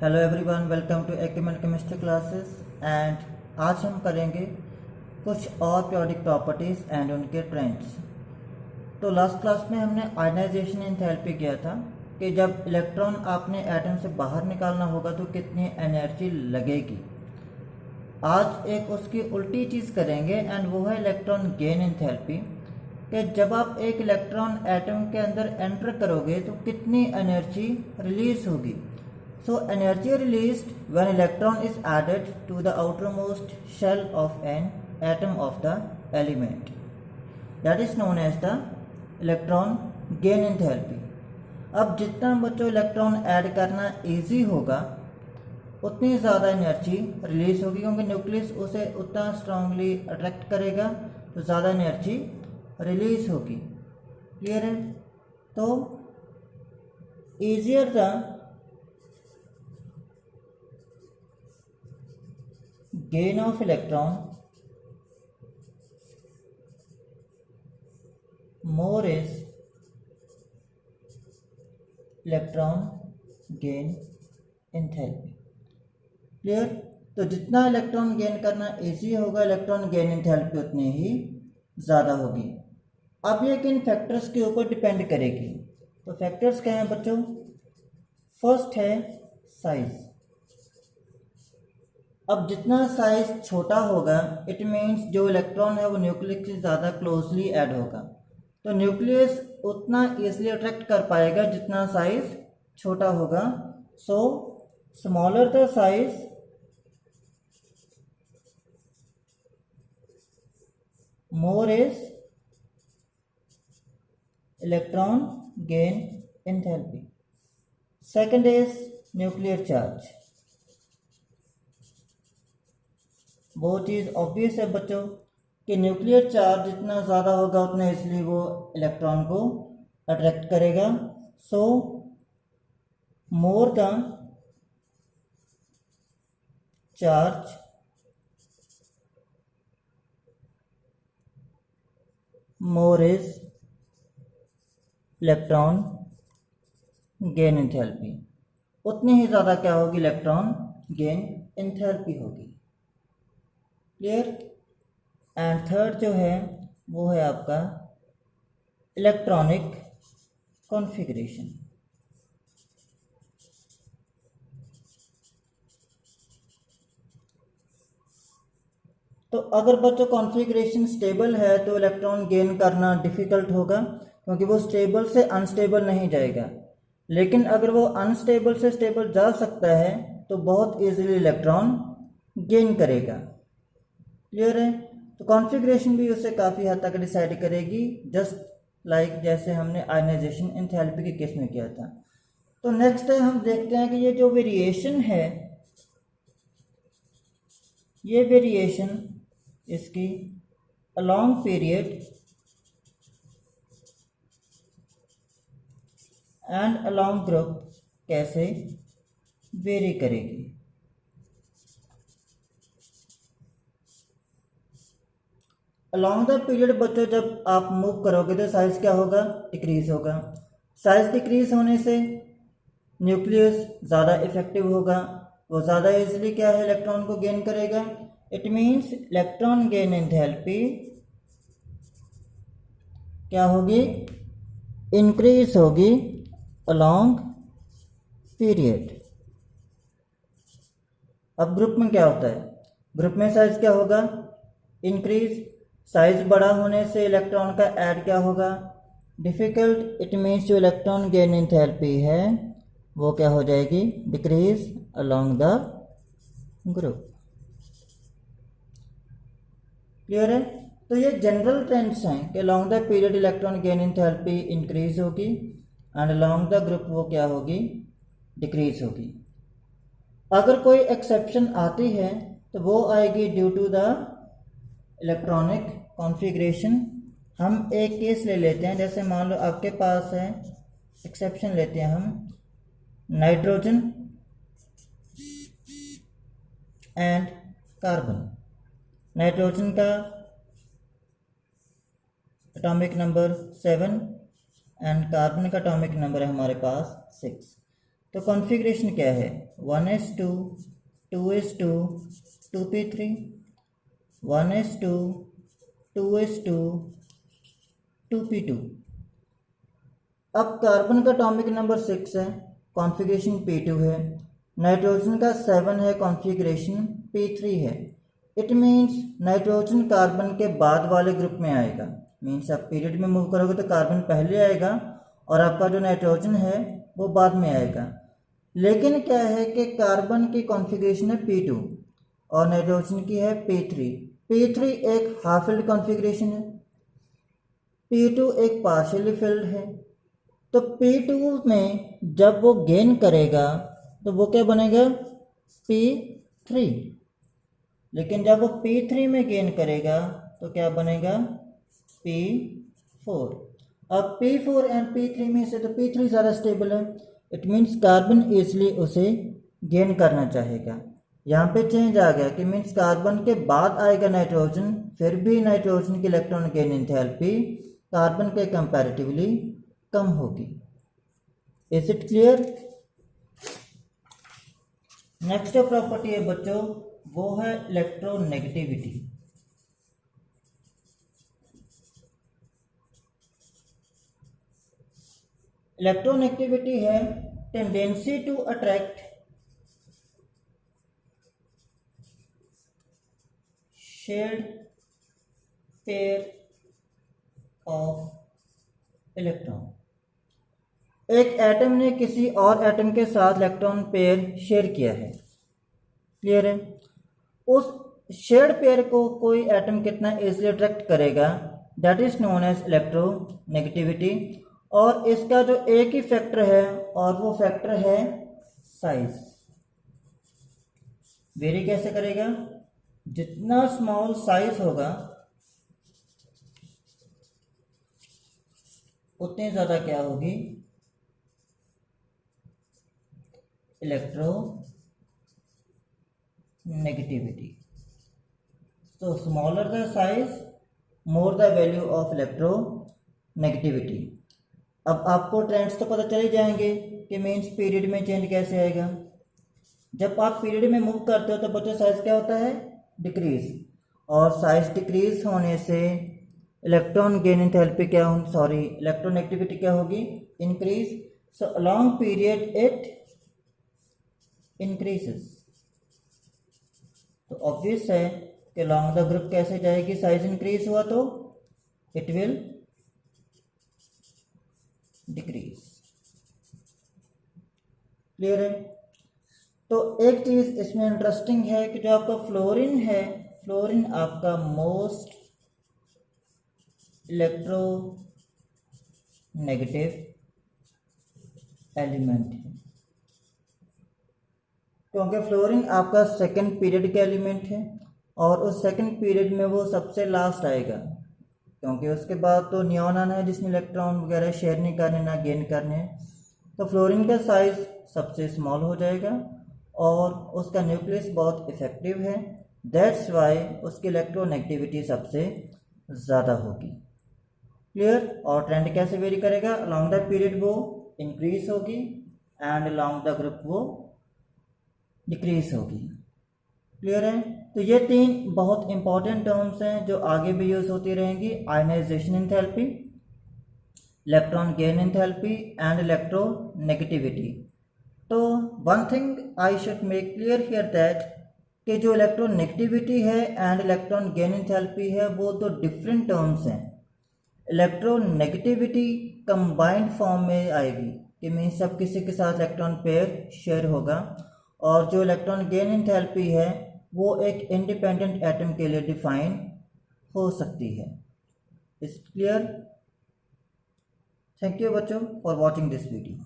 Hello everyone, welcome to active chemistry classes. And आज हम करेंगे कुछ और पीरियोडिक प्रॉपर्टीज़ एंड उनके ट्रेंड्स। तो लास्ट क्लास में हमने आयनाइजेशन एंथैल्पी किया था कि जब इलेक्ट्रॉन आपने एटम से बाहर निकालना होगा तो कितनी एनर्जी लगेगी। आज एक उसकी उल्टी चीज़ करेंगे एंड वो है इलेक्ट्रॉन गेन एंथैल्पी, कि जब आप एक इलेक्ट्रॉन एटम के अंदर एंटर करोगे तो कितनी एनर्जी रिलीज होगी। So energy released when electron is added to the outermost shell of an atom of the element. That is known as the electron gain enthalpy. अब जितना बच्चों इलेक्ट्रॉन ऐड करना इजी होगा उतनी ज़्यादा एनर्जी रिलीज होगी, क्योंकि न्यूक्लियस उसे उतना स्ट्रांगली अट्रैक्ट करेगा तो ज़्यादा एनर्जी रिलीज होगी। क्लियर है? तो easier the gain of electron, more is electron gain enthalpy. Clear? तो जितना इलेक्ट्रॉन गेन करना इजी होगा इलेक्ट्रॉन गेन एंथैल्पी उतनी ही ज़्यादा होगी। अब ये किन फैक्टर्स के ऊपर डिपेंड करेगी? तो फैक्टर्स क्या हैं बच्चों? फर्स्ट है साइज। अब जितना साइज छोटा होगा इट मीन्स जो इलेक्ट्रॉन है वो न्यूक्लियस से ज़्यादा क्लोजली ऐड होगा, तो न्यूक्लियस उतना ईजिली अट्रैक्ट कर पाएगा जितना साइज छोटा होगा। So smaller the size more is electron gain enthalpy. Second is nuclear charge. वो चीज़ ऑब्वियस है बच्चों कि न्यूक्लियर चार्ज जितना ज़्यादा होगा उतना इसलिए वो इलेक्ट्रॉन को अट्रैक्ट करेगा। So more the charge more is electron gain enthalpy. उतनी ही ज़्यादा क्या होगी? इलेक्ट्रॉन गेन एंथैल्पी होगी। क्लियर? एंड थर्ड जो है वो है आपका इलेक्ट्रॉनिक कॉन्फ़िगरेशन। तो अगर बच्चों कॉन्फ़िगरेशन स्टेबल है तो इलेक्ट्रॉन गेन करना डिफ़िकल्ट होगा, क्योंकि वो स्टेबल से अनस्टेबल नहीं जाएगा। लेकिन अगर वो अनस्टेबल से स्टेबल जा सकता है तो बहुत ईजिली इलेक्ट्रॉन गेन करेगा। क्लियर है? तो कॉन्फ़िगरेशन भी उससे काफ़ी हद तक डिसाइड करेगी, जस्ट लाइक जैसे हमने आयनाइजेशन एंथैल्पी के केस में किया था। तो नेक्स्ट है हम देखते हैं कि ये जो वेरिएशन है ये वेरिएशन इसकी along period and along group कैसे वेरी करेगी। अलॉन्ग द पीरियड बच्चों जब आप मूव करोगे तो साइज क्या होगा? डिक्रीज होगा। साइज डिक्रीज होने से न्यूक्लियस ज़्यादा इफेक्टिव होगा, वो ज़्यादा इजीली क्या है इलेक्ट्रॉन को गेन करेगा। It means electron gain enthalpy क्या होगी? इंक्रीज होगी अलॉन्ग पीरियड। अब ग्रुप में क्या होता है? ग्रुप में साइज क्या होगा? इंक्रीज। साइज बड़ा होने से इलेक्ट्रॉन का ऐड क्या होगा? डिफ़िकल्ट। इट मीन्स जो इलेक्ट्रॉन गेन एंथैल्पी है वो क्या हो जाएगी? Decrease along the group. Clear है? तो ये जनरल ट्रेंड्स हैं कि along the period electron gain enthalpy increase होगी एंड अलोंग द ग्रुप वो क्या होगी? डिक्रीज होगी। अगर कोई एक्सेप्शन आती है तो वो आएगी due to the electronic configuration. हम एक केस ले लेते हैं, जैसे मान लो आपके पास है, एक्सेप्शन लेते हैं हम, नाइट्रोजन एंड कार्बन। नाइट्रोजन का एटॉमिक नंबर 7 एंड कार्बन का एटॉमिक नंबर है हमारे पास 6। तो कॉन्फ़िगरेशन क्या है, 1s2 2s2 2p3, 1s2 2s2 2p2। अब कार्बन का एटॉमिक नंबर 6 है, कॉन्फ़िगरेशन p2 है, नाइट्रोजन का 7 है, कॉन्फ़िगरेशन p3 है। इट मीन्स नाइट्रोजन कार्बन के बाद वाले ग्रुप में आएगा। मीन्स आप पीरियड में मूव करोगे तो कार्बन पहले आएगा और आपका जो नाइट्रोजन है वो बाद में आएगा। लेकिन क्या है कि कार्बन की कॉन्फ़िगरेशन है p2 और नाइट्रोजन की है p3। p3 एक हाफ फिल्ड कॉन्फ़िगरेशन है, p2 एक पार्शियली फिल्ड है। तो p2 में जब वो गेन करेगा तो वो क्या बनेगा, p3। लेकिन जब वो p3 में गेन करेगा तो क्या बनेगा, p4। अब p4 एंड p3 में से तो p3 ज़्यादा स्टेबल है। इट मीन्स कार्बन ईजिली उसे गेन करना चाहेगा। यहाँ पे चेंज आ गया कि मीन्स कार्बन के बाद आएगा नाइट्रोजन, फिर भी नाइट्रोजन की इलेक्ट्रॉन गेन एंथैल्पी कार्बन के कंपैरेटिवली कम होगी। Is it clear? Next property है बच्चों, वो है इलेक्ट्रोनेगेटिविटी। इलेक्ट्रोनेगेटिविटी है tendency to attract shared pair of electron. एक एटम ने किसी और एटम के साथ इलेक्ट्रॉन पेयर शेयर किया है, क्लियर है? उस शेयर्ड पेयर को कोई एटम कितना इजीली अट्रैक्ट करेगा, that is known as electronegativity. और इसका जो एक ही फैक्टर है और वो फैक्टर है साइज। वेरी कैसे करेगा, जितना स्मॉल साइज होगा उतनी ज़्यादा क्या होगी, इलेक्ट्रोनेगेटिविटी। तो smaller the size, more the value of electronegativity. अब आपको ट्रेंड्स तो पता चल ही जाएंगे कि मीन्स पीरियड में चेंज कैसे आएगा। जब आप पीरियड में मूव करते हो तो बच्चों साइज क्या होता है, डिक्रीज। और साइज डिक्रीज होने से इलेक्ट्रॉन गेन एंथैल्पी क्या हो, सॉरी इलेक्ट्रोनेगेटिविटी क्या होगी, increase. So along period it increases. तो ऑब्वियस है कि अलॉन्ग द ग्रुप कैसे जाएगी, साइज इंक्रीज हुआ तो इट विल डिक्रीज। क्लियर है? तो एक चीज इसमें इंटरेस्टिंग है कि जो आपका फ्लोरीन है, फ्लोरीन आपका मोस्ट इलेक्ट्रोनेगेटिव एलिमेंट है, क्योंकि फ्लोरीन आपका सेकंड पीरियड का एलिमेंट है और उस सेकंड पीरियड में वो सबसे लास्ट आएगा, क्योंकि उसके बाद तो नियोन है जिसमें इलेक्ट्रॉन वगैरह शेयर नहीं करने ना गेन करने। तो फ्लोरीन का साइज सबसे स्मॉल हो जाएगा और उसका न्यूक्लियस बहुत इफेक्टिव है, दैट्स वाई उसकी इलेक्ट्रोनेगेटिविटी सबसे ज़्यादा होगी। क्लियर? और ट्रेंड कैसे वेरी करेगा, अलॉन्ग द पीरियड वो इंक्रीज होगी एंड अलॉन्ग द ग्रुप वो डिक्रीज होगी। क्लियर है? तो ये तीन बहुत इंपॉर्टेंट टर्म्स हैं जो आगे भी यूज होती रहेंगी, ionization enthalpy, electron gain enthalpy and electronegativity. तो one thing I should make clear here that कि जो इलेक्ट्रोनेगेटिविटी है एंड इलेक्ट्रॉन गेन एंथैल्पी है वो तो डिफरेंट टर्म्स हैं। इलेक्ट्रोनेगेटिविटी कंबाइंड फॉर्म में आएगी कि मीन्स सब किसी के साथ इलेक्ट्रॉन पेयर शेयर होगा, और जो इलेक्ट्रॉन गेन एंथैल्पी है वो एक इंडिपेंडेंट एटम के लिए डिफाइन हो सकती है। Is clear? थैंक यू बच्चों फॉर वॉचिंग दिस वीडियो।